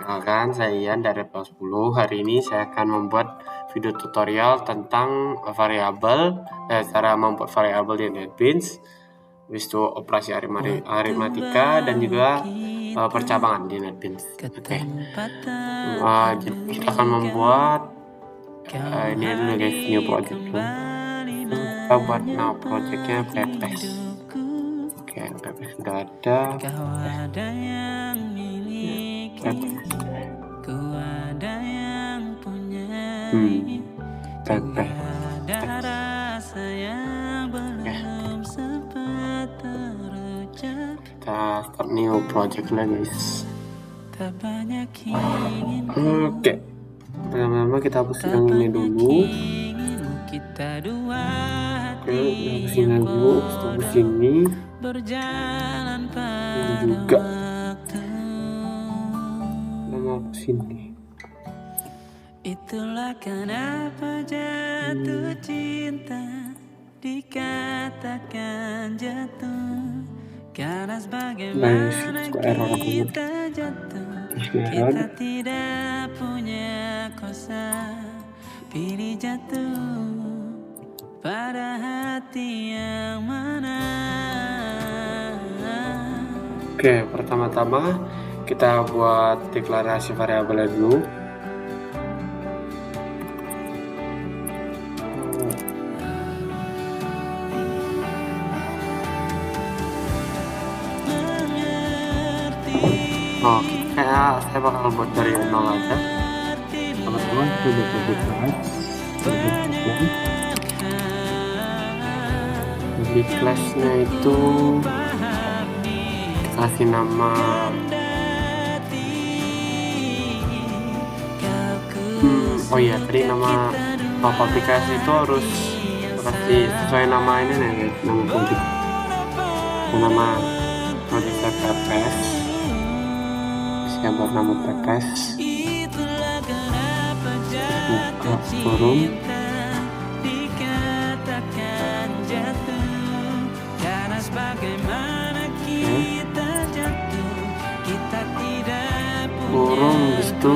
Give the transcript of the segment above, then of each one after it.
Perkenalkan, saya Ian dari Plus 10. Hari ini saya akan membuat video tutorial tentang cara membuat variabel di NetBeans, habis itu operasi aritmatika dan juga percabangan di NetBeans. Oke. Jadi kita akan membuat ini dulu guys, new project dulu. Kita buat nama projectnya pepes. Oke, pepes sudah ada. Pepes. Kita start new project lagi guys. Oke, pertama-tama kita hapus yang ini dulu. Oke, kita hapus ini dulu. Hapus ini juga. Kita hapus ini. Itulah kenapa jatuh cinta dikatakan jatuh, karena sebagaimana kita jatuh, kita tidak punya kuasa pilih jatuh pada hati yang mana. Oke, pertama-tama kita buat deklarasi variabel dulu. Saya bakal buat dari 0 aja. Teman-teman sudah di kelasnya itu kasih nama tadi nama aplikasi itu harus kasih sesuai nama ini nih, nama project, nama project pepes. Saya buat nama pepes, buka forum. Forum itu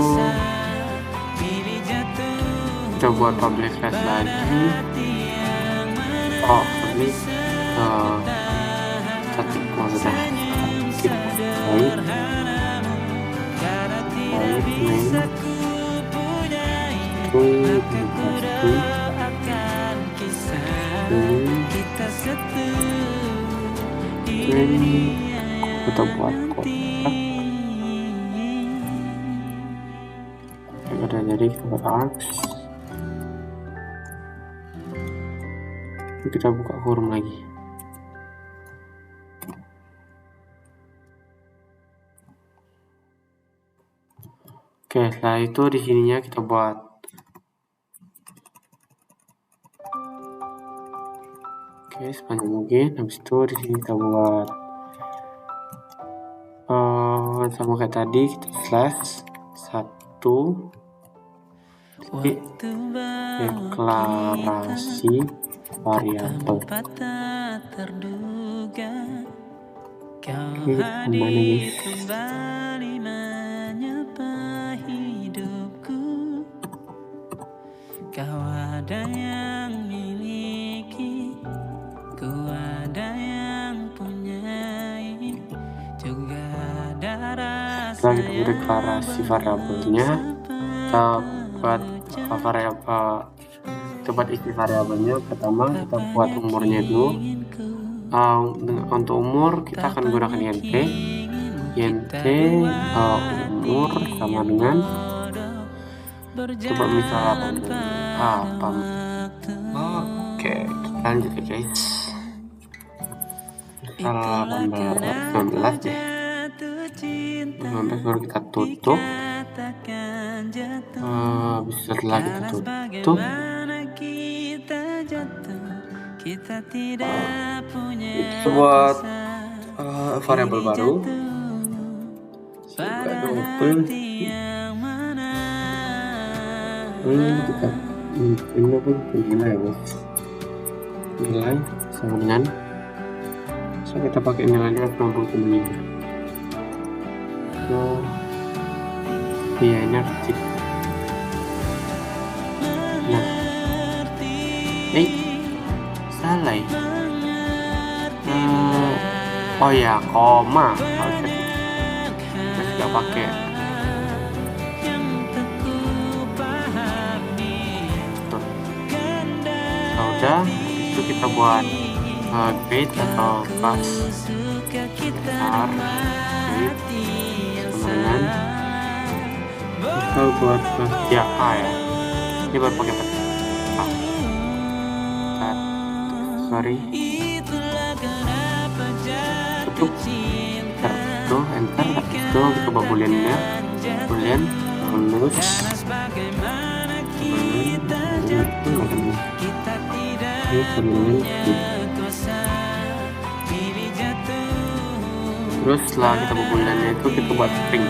kita buat public class lagi. Ini static maksudnya kita buat kotak. Udah jadi, kita buat arcs. Kita buka forum lagi. Oke, setelah itu di sininya kita buat sepanjang mungkin. Habis itu di sini kita buat sama kayak tadi, kita slash 1 deklarasi variabel. Kemana guys? Kau ada yang miliki, ku ada yang punyai, juga ada rasa. Setelah kita deklarasi variabelnya, kita buat isi variabelnya. Pertama kita buat umurnya dulu. Untuk umur kita akan gunakan int. Umur sama dengan coba misal 18. Oke, kita lanjut ya guys. Misal 19 deh. 19 baru kita tutup. Setelah kita tutup, itu buat variabel baru. Kita ini pun nilai guys, nilai sama dengan kita pakai nilainya 65. Iya, ini harus di. Nah, salah ya. Oh ya, koma. Terus gak pakai. Udah, itu kita buat grid atau pas besar, grid sama dengan kita buat ya A ya. Ini buat pakai A. Sorry. Tutup. Tuh, enter. Itu kita buat booleannya. Boolean lulus. Terus setelah kita bubulannya itu kita buat string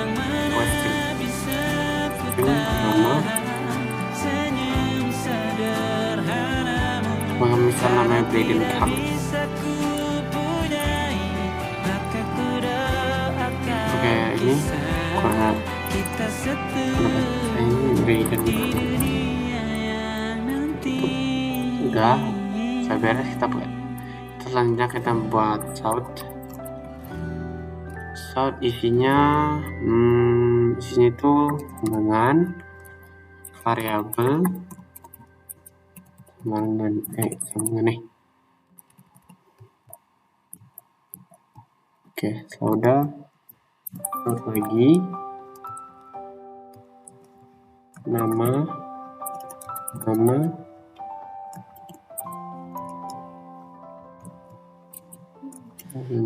nama misal namanya Braden Cup. Oke, ini kurang ini Braden Cup. Udah saya beres, kita selanjutnya kita buat shout isinya itu dengan variabel sama nih. Oke, sudah lagi nama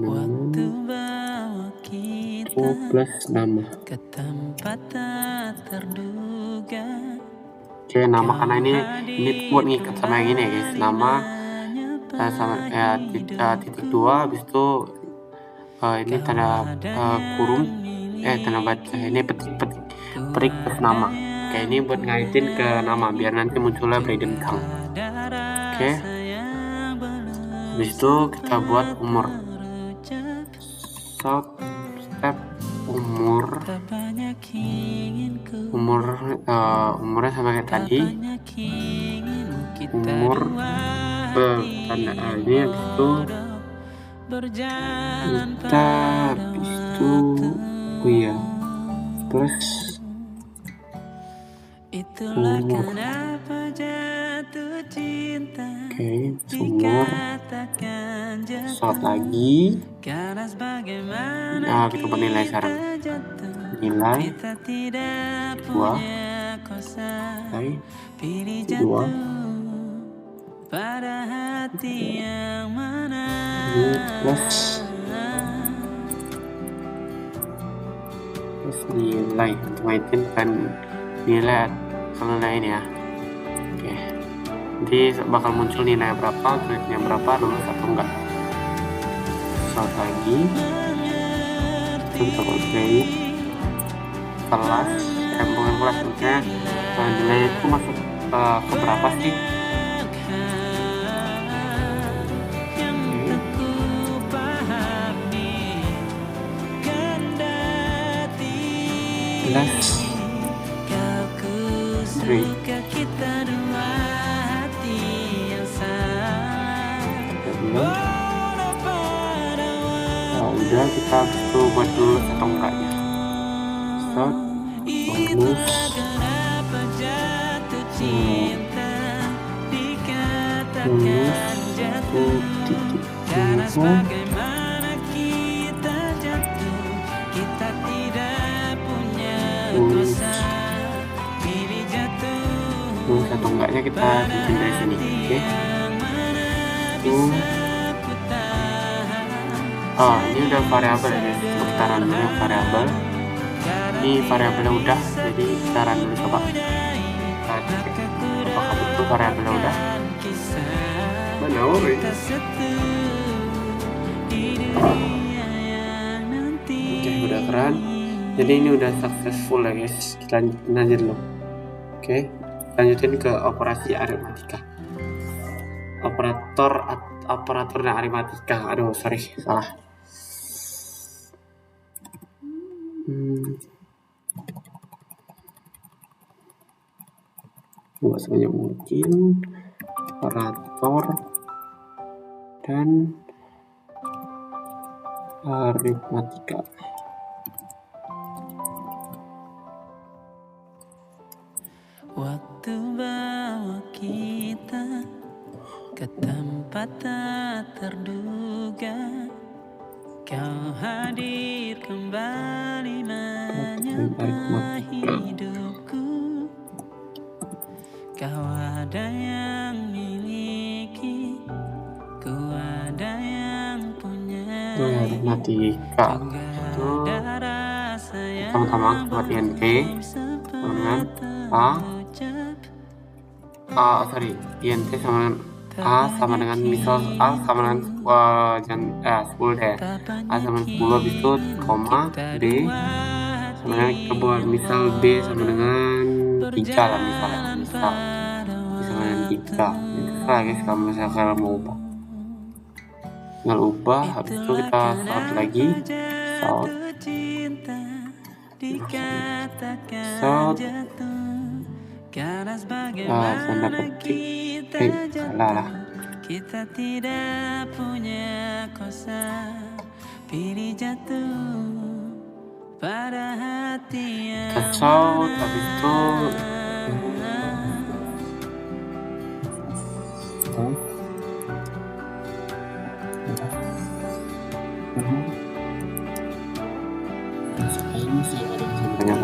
waktu bawa kita plus nama ke tempat tak terduga. Oke, nama karena ini buat ngikat sama yang ini ya guys. Nama sama titik 2, habis itu ini tanda kurung tanda baca, ini petik plus nama. Oke, ini buat ngaitin ke nama biar nanti munculnya Braden Kang. Oke, habis itu kita buat umur. Step umurnya sama kayak tadi, umur tanda ini, habis itu kita plus umur. Oke, umur short lagi. Nah, kita bernilai sekarang nilai 2 plus nilai untuk ngaitin kan nilai kalau ini ya. Oke, nanti bakal muncul nilai berapa, grade-nya berapa, lulus atau enggak. Short lagi untuk grade kelas bukan kelas, maksudnya nilai itu masuk ke berapa sih. Udah, kita buat dulu atau enggaknya. Start lulus atau enggaknya kita bikin dari sini. Oke, ini udah variabel ya, kita run dulu variabel. Ini variabelnya udah, jadi kita run dulu coba. Apakah betul variabelnya udah? Mana Oke, udah keren. Jadi ini udah successful ya guys. Kita lanjut dulu. Oke, lanjutin ke operasi aritmatika. Operatornya aritmatika. Aduh, sorry, salah. buat sebanyak mungkin operator dan aritmatika. Waktu bawa kita ke tempat tak terduga, kau hadir kembali menyapa hidupku. Kau ada yang miliki, ku ada yang punya. Aritmatika itu pertama buat INT dengan INT sama dengan A sama dengan misal A sama dengan 10 deh. A sama dengan 10, habis itu koma, B sama dengan kita buat misal B sama dengan 3 lah misal B sama dengan 3. Itu lah guys, kalau misalkan mau ubah tinggal ubah, habis itu kita sort lagi, sort tanda petik, salah lah. Kita tidak punya kosa, pilih jatuh pada hati yang Kita sort, habis itu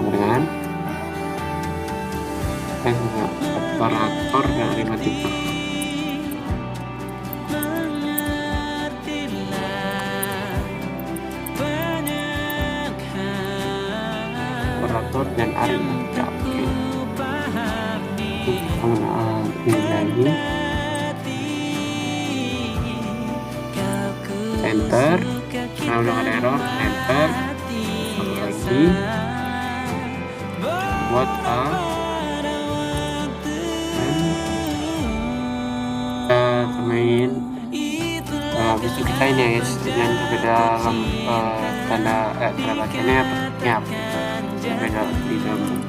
dengan operator dan aritmatika. Operator dan aritmatika. Oke. Ini lagi. Enter. Nah, udah ada error. Enter. Satu lagi. Buat A. Kita main. Habis itu kita ini ya guys, yang berbeda dalam tanda bacanya ya berbeda di dalam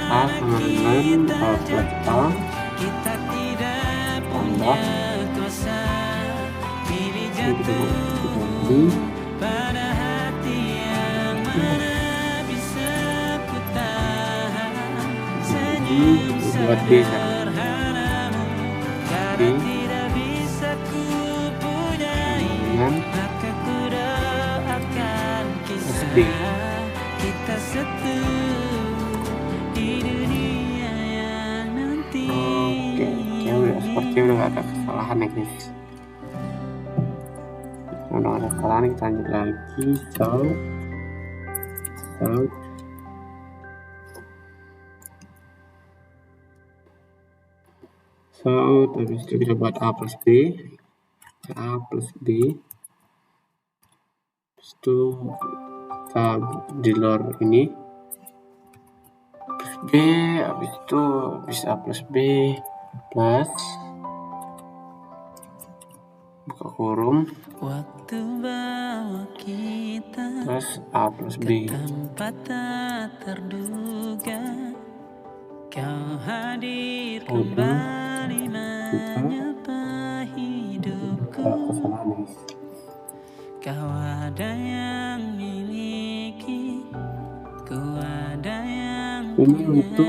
A sama dengan plus A tambah ini kita buat B dengan SD. Oke, sepertinya udah gak ada kesalahan ya guys. Udah gak ada kesalahan, kita lanjut lagi. Habis itu kita buat A plus B. Habis itu kita di luar ini plus B, habis itu bisa A plus B plus buka kurung plus A plus B. Kau hadir kembali menyapa hidupku. Kau ada yang miliki, ku ada yang ini untuk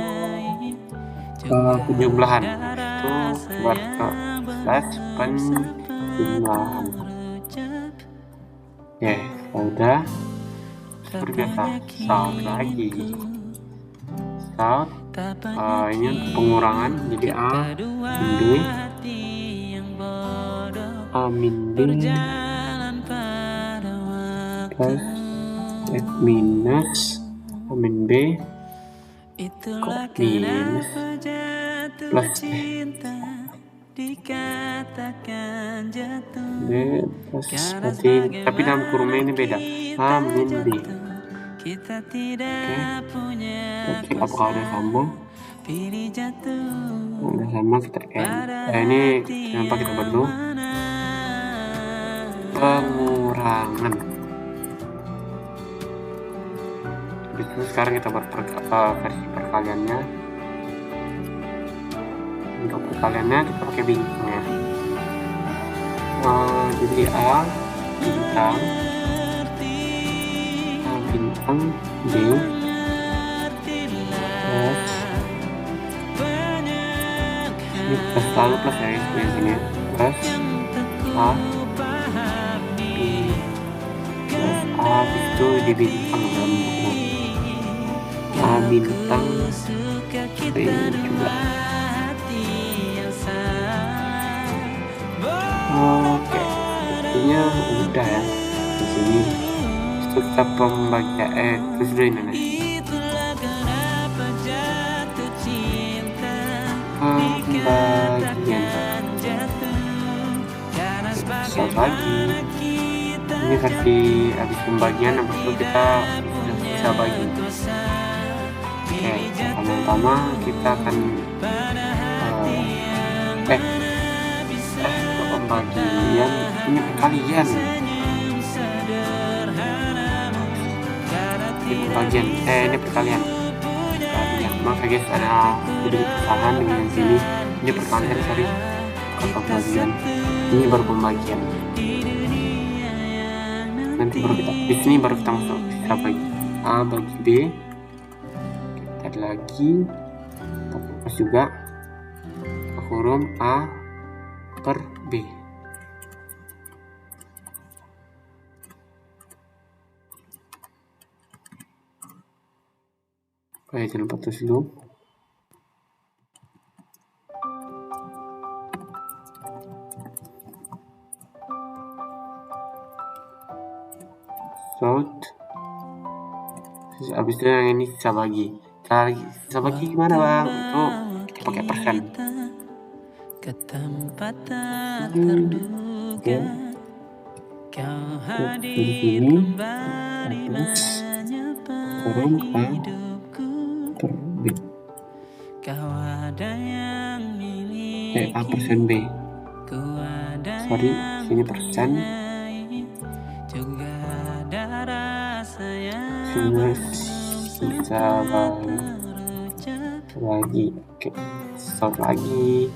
penjumlahan itu buat slash penjumlahan. Ya, udah seperti biasa. Sort lagi. Sort ini untuk pengurangan, jadi A min B plus F minus A min B minus plus B plus berarti, tapi dalam kurungnya ini beda, A min B. Oke, apakah udah sama? Udah sama, kita ini kenapa kita perlu pengurangan. Itu sekarang kita buat versi perkaliannya. Untuk perkaliannya kita pakai bintang ya. Jadi A bintang B plus ini plus selalu plus ya di sini plus A B plus A itu di bintang dalam buku A bintang B juga. Oke, sepertinya udah ya di sini. Kita pembagian terus dulu ini nih. Pembagian bisa bagi ini versi habis pembagian, habis itu kita bisa bagi. Oke, pertama-tama kita akan pembagian ini perkalian. Ini perkalian. Maaf ya guys, ada sedikit kesalahan dengan sini. Ini perkalian, sorry, bukan pembagian. Ini baru pembagian. Nanti baru di sini baru kita masuk bisa bagi A bagi B. Kita lagi kita fokus juga ke huruf A per B. Baik, jangan putus dulu. Terus abis itu yang ini sisa bagi. Sisa bagi gimana bang? Itu kita pakai persen. Ke tempat tak terduga, kau hadir kembali menyapai hidupku. Kau ada yang miliki, A persen B. Sorry, sini persen. juga ada rasa yang Sini bisa bagi. Oke, stop lagi.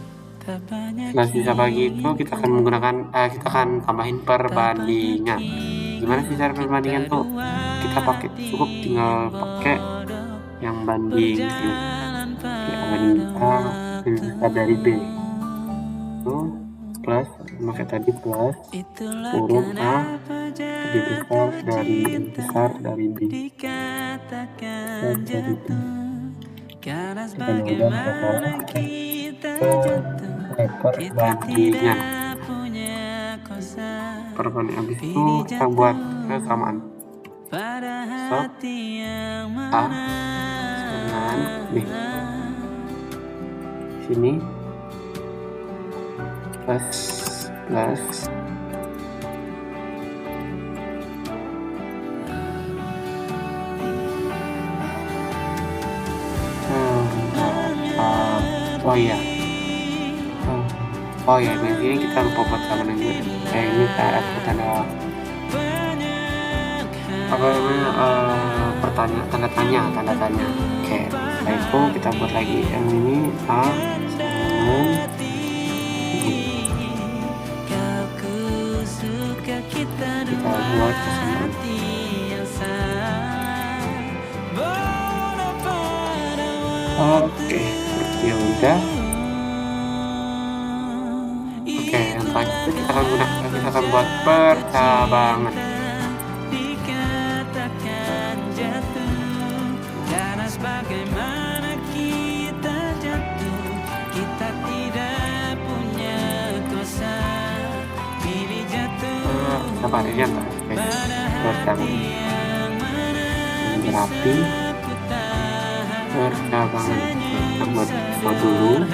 Setelah sisa bagi itu kita akan menggunakan kita akan tambahin perbandingan. Gimana sih cara perbandingan tuh? Kita pakai cukup tinggal pakai yang banding ini. Banding A lebih besar dari B. Itu plus maka tadi plus huruf A lebih besar dari B. Dari B. Perbandingan. Perbandingan habis itu kita buat kesamaan. A dengan B. Sini plus di sini kita lupa buat sama dengan ini tanda tanda tanya. Oke, setelah itu kita buat lagi yang ini A dengan kita buat kesamaan. Oke, seperti yang udah. Oke, yang terakhir kita akan buat percabangan. Bagaimana kita jatuh, kita tidak punya kuasa pilih jatuh. Sabar ini guys, percabangan rapi. Percabangan kita buat dulu.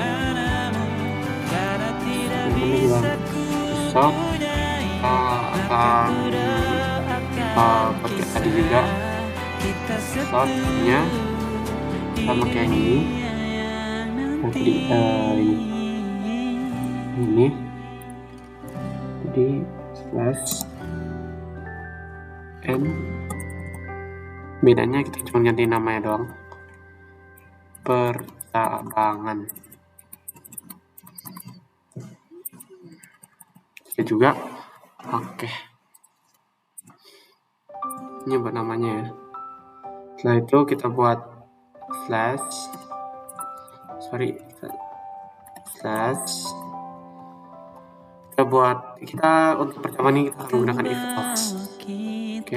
Ini juga besok kita akan pakai tadi juga shotnya sama kayak ini. Nanti ini jadi slash n, bedanya kita cuma ganti namanya doang, percabangan. bisa juga. Oke, ini buat namanya ya. Setelah itu kita buat slash kita untuk pertama nih kita akan menggunakan if else. Oke,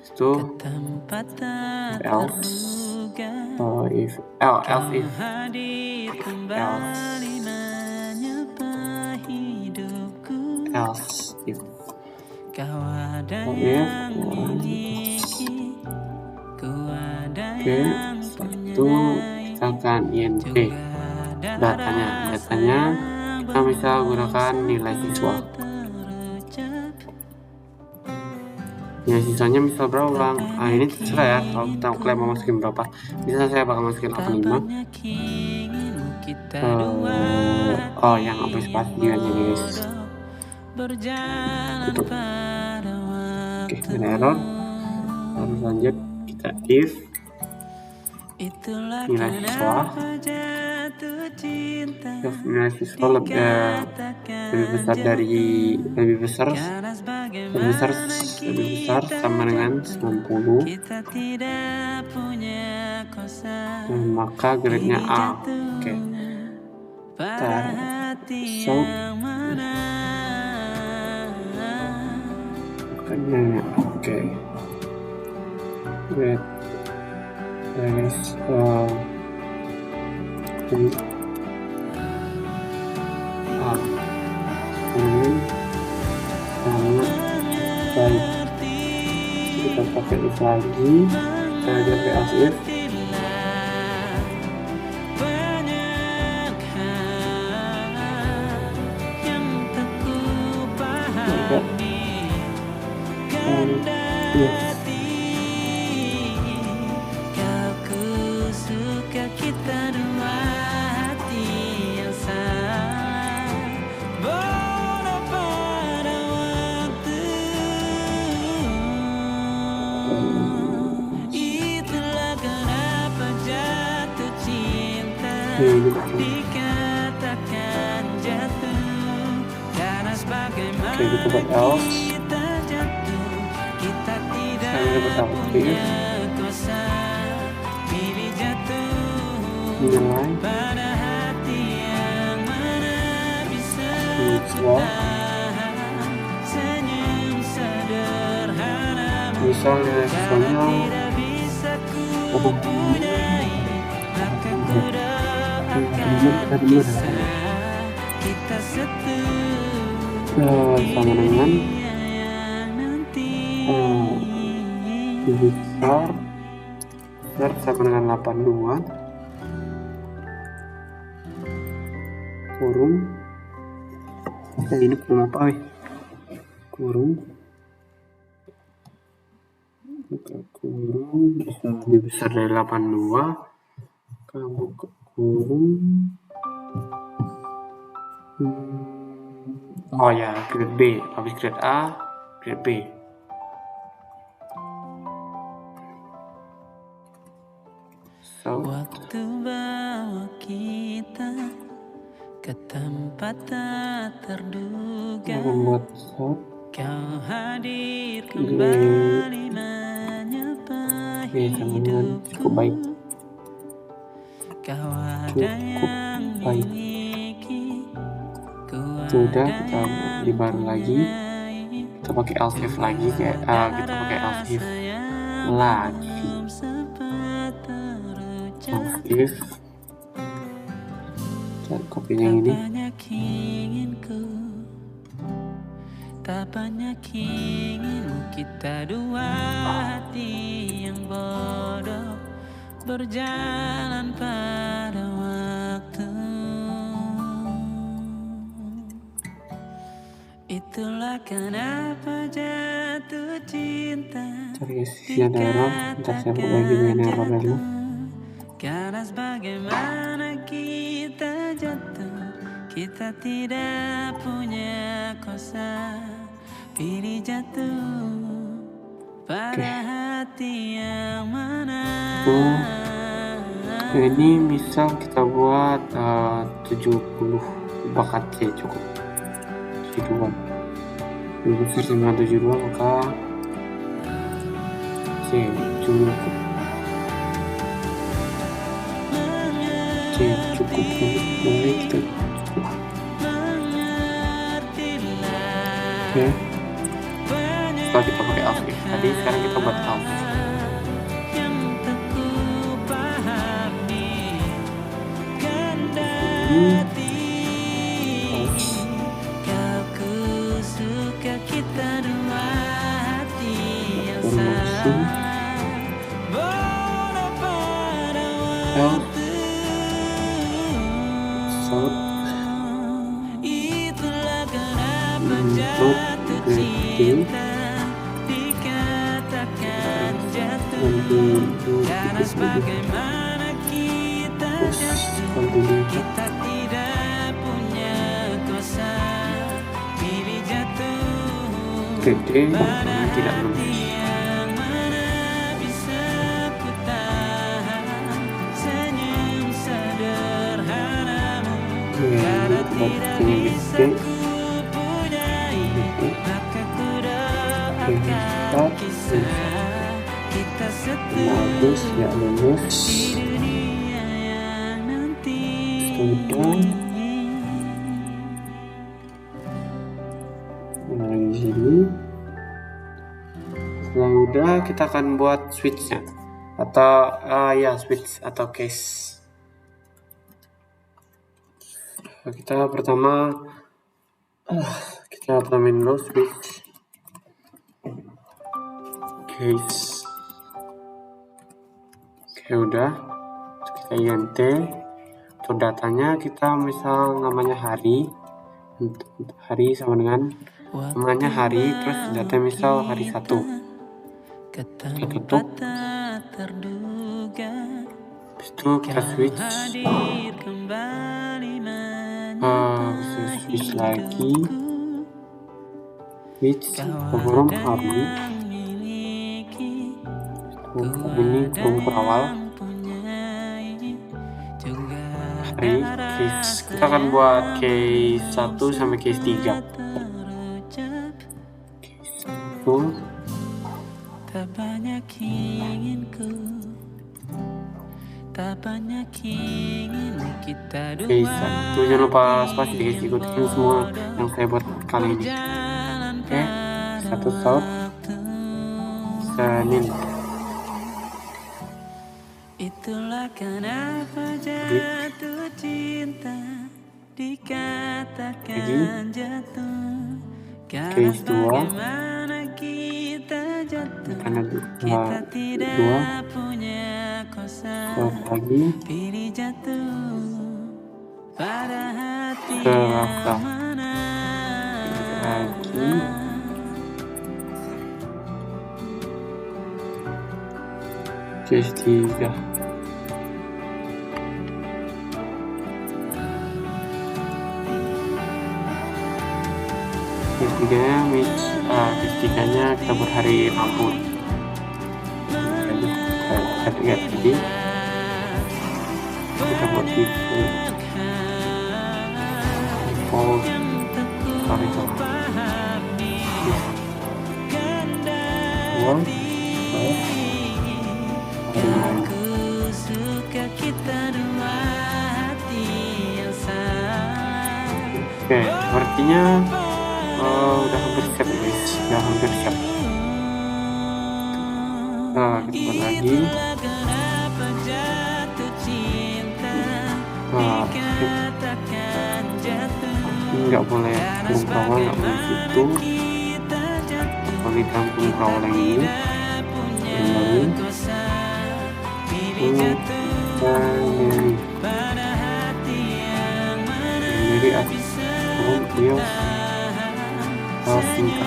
itu if Oke, setelah itu kita akan int datanya kita bisa gunakan nilai siswa. Nilai siswanya misal berapa bang? Ini terserah ya, kalau kita kalian mau masukin berapa. Misal saya bakal masukin 85. Yang apa spasi aja guys. Tutup. Oke, ada error. Lalu lanjut kita if nilai siswa lebih besar sama dengan 90, maka grade-nya A. Oke. Oke. Grade kita pakai if lagi, kita pakai as if. Oke, kita buat else. Sekarang kita buat aktif. Nilai siswa. Misal nilai siswanya sama dengan besar sama dengan 82 kurung ini kurung apa kurung bisa lebih besar dari 82, kamu kurung grade B, habis grade A, grade B. Waktu bawa kita ke tempat tak terduga, kau hadir kembali menyapa hidupku. Cukup baik. Kau ada yang miliki, sudah kita di baru lagi, kita pakai else if lagi, kita pakai else if lagi, else if dan kopinya ini. Tak banyak inginmu, kita dua hati yang bodoh berjalan pada waktu. Itulah kenapa jatuh cinta. Cari isinya error, ntar saya berbagi dengan error dulu. Karena bagaimana kita jatuh, kita tidak punya kuasa. Pilih jatuh pada hati yang mana. Ini misal kita buat 70 bakat C cukup. 72 lebih besar sama 72, maka C cukup. C cukup untuk mulai kita cukup. Oke, setelah kita pakai AUX tadi, sekarang kita buat AUX. Bagaimana kita tidak punya kuasa, pilih jatuh Gede tidak yang mana bisa ku tahan senyum sederhanamu, karena tidak bisa ku punyai, maka ku doakan kisah kita bagus ya lulus. di dunia yang nanti. Sudah lagi di sini. Setelah udah, kita akan buat switchnya atau switch atau case. Kita pertama kita pertamain dulu switch case. Oke, udah kita int. Untuk datanya kita misal namanya hari, untuk hari sama dengan namanya hari, terus data misal hari 1. Kita tutup, habis itu kita switch switch lagi, switch program hari, ini program awal hari case. Kita akan buat case 1 sampai case 3. Case 1 tak banyak inginku, tak banyak ingin kita dua. case 1, jangan lupa spasi guys, ikutin semua yang saya buat kali ini. Oke, 1 stop, Senin. Itulah kenapa jatuh cinta dikatakan jatuh, karena Case 2 bagaimana kita jatuh, karena kita tidak punya kuasa, lagi pilih jatuh pada hati Selasa. yang mana. Lagi case 3. Ketiganya kita buat hari Rabu. Ketiga tadi kita buat itu. Sorry. Uang. Aku suka kita dua hati yang sama. Oke, sepertinya udah hampir siap guys, udah hampir siap. Nah, kita buat lagi. Nah, ini nggak boleh kurung kawal, nggak boleh situ. Boleh kurung kawal yang ini. Kembali. Jadi turun dia singkat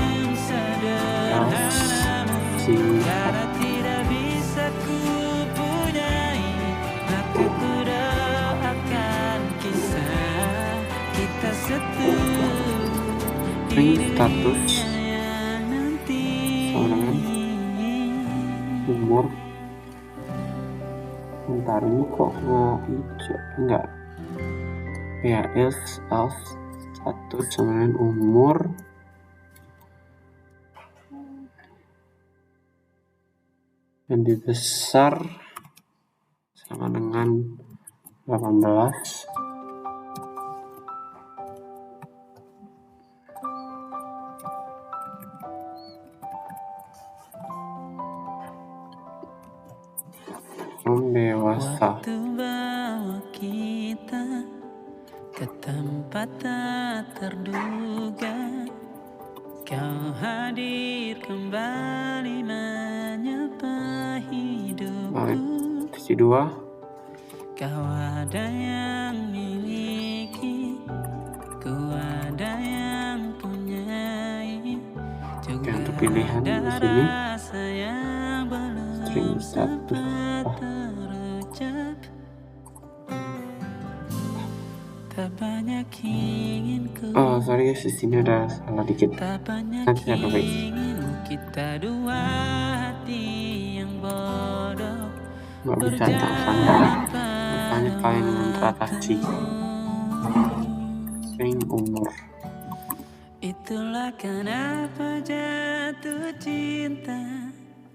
ini status sama dengan umur. Bentar, ini kok nggak hijau, enggak ya, else 1 sama dengan umur lebih besar sama dengan 18. Dewasa. Waktu bawa kita ke tempat tak terduga, kau hadir kembali menyapa hidupku. Sisi 2. Kau ada yang miliki, ku ada yang punyai. Oke, untuk pilihan di sini string 1. Tak banyak ingin ku. Oh sorry guys, di sini ada salah dikit. Tak banyak Nanti saya perbaiki. ingin kita dua hati yang bodoh. Nggak bisa tanda. Misalnya kalian dengan transaksi string umur. Itulah kenapa jatuh cinta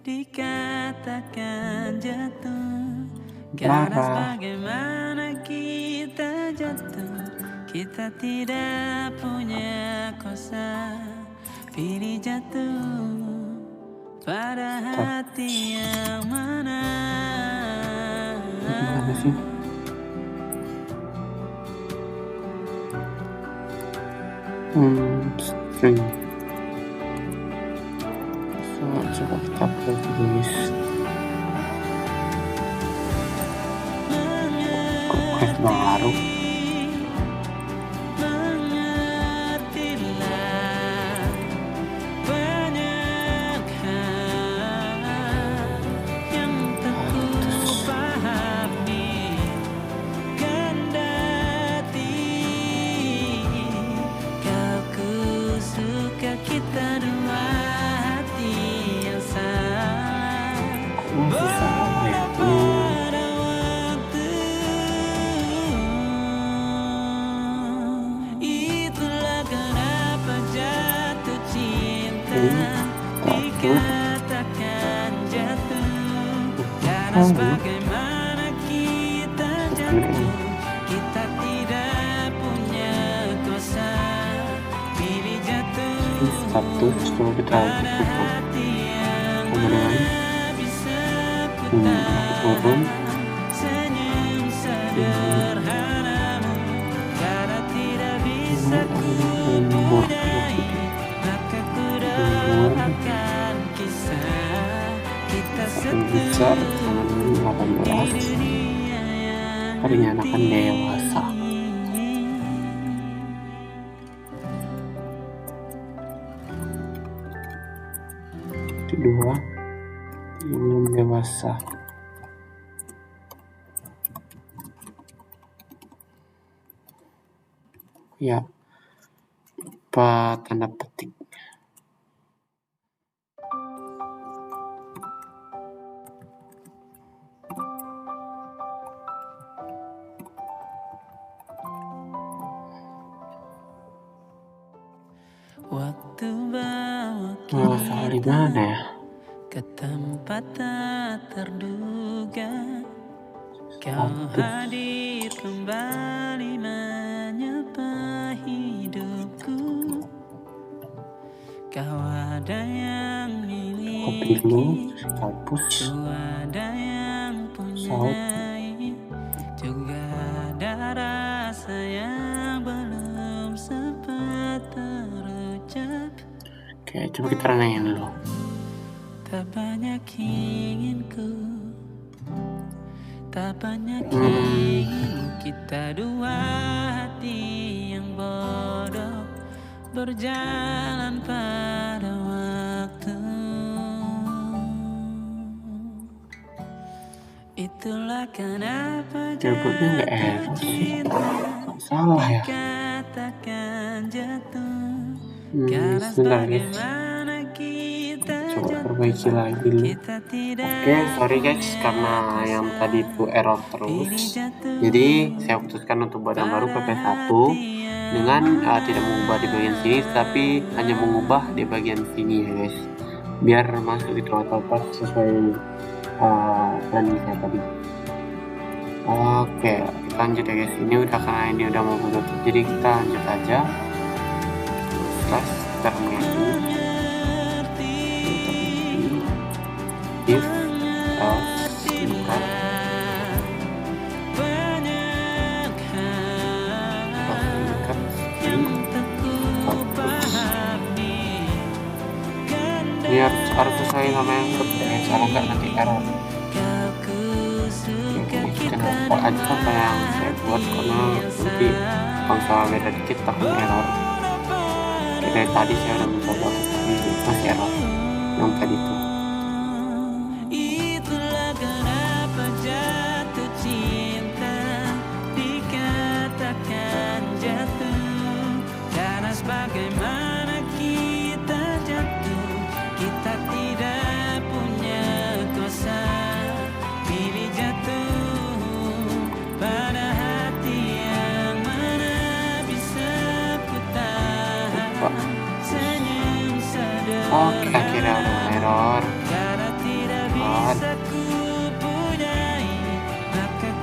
dikatakan jatuh. Karena bagaimana kita jatuh, kita tidak punya kuasa. Pilih jatuh pada hati yang mana. Gimana sih? String. So, coba kita tulis. Kok baru? Dikatakan jatuh, karena bagaimana kita jatuh, kita tidak punya kuasa. Pilih jatuh pada hati yang mana bisa putar. Senyum sederhanamu, karena tidak bisa ku punyai, maka ku doakan kisah kita besar setuju sama dengan di 18. dunia yang Dinyatakan dewasa. Kedua, belum dewasa. Ya, apa tanda petik? waktu bawa Salah di mana ya? ke tempat tak terduga, kau hadir kembali menyapa hidupku. Kau ada yang Kopi dulu, miliki, hapus. ku ada yang punyai, juga ada rasa yang belum sempat terucap. Oke, coba kita renangin dulu. Tak banyak ingin ku, tak banyak ingin kita dua hati yang bodoh berjalan pada waktu. Itulah kenapa Jawabannya nggak jatuh enak sih. cinta Salah ya. dikatakan jatuh. Karena Sebentar guys. bagaimana kita coba perbaiki lagi dulu. Oke, sorry guys karena yang tadi itu error terus. Jadi saya putuskan untuk buat yang baru PP1 dengan tidak mengubah di bagian sini, tapi hanya mengubah di bagian sini ya guys, biar masuk di total sesuai planning saya tadi. Oke, kita lanjut ya guys. Ini udah karena ini udah mau tutup, jadi kita lanjut aja. Slash terminal if else singkat ini harus sesuai sama yang sebelumnya, kalau nggak nanti error. Kenapa aja apa yang saya buat, karena nanti kalau misalnya beda dikit takut error. Dari tadi saya udah mencoba tapi masih error yang tadi itu. Itulah kenapa jatuh cinta dikatakan jatuh, karena sebagaimana kita jatuh, kita tidak punya kuasa. Pilih jatuh pada hati yang mana bisa putar senyum sadar. Oke, akhirnya udah error.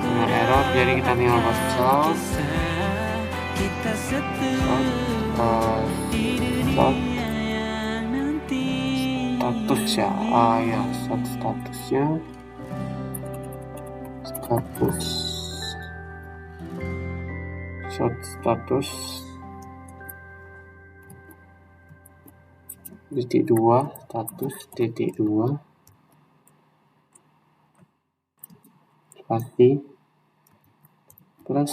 Nah, error, jadi kita tinggal buat solve status ya. Ya, statusnya status titik 2 status titik 2 spasi plus,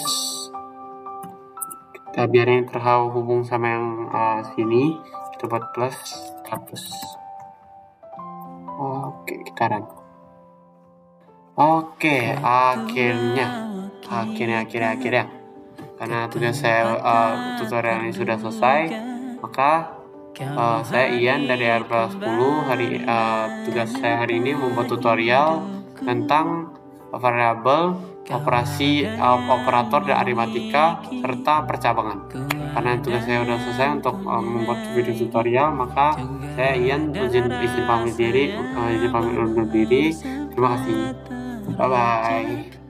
kita biar yang terhubung sama yang sini, kita buat plus status. Oke, kita run. Oke, akhirnya karena tugas saya tutorial ini sudah selesai, maka saya Ian dari RPL 10. Tugas saya hari ini membuat tutorial tentang variabel, operasi operator dan aritmatika serta percabangan. Karena tugas saya sudah selesai untuk membuat video tutorial, maka saya Ian izin pamit undur diri. Terima kasih. Bye bye.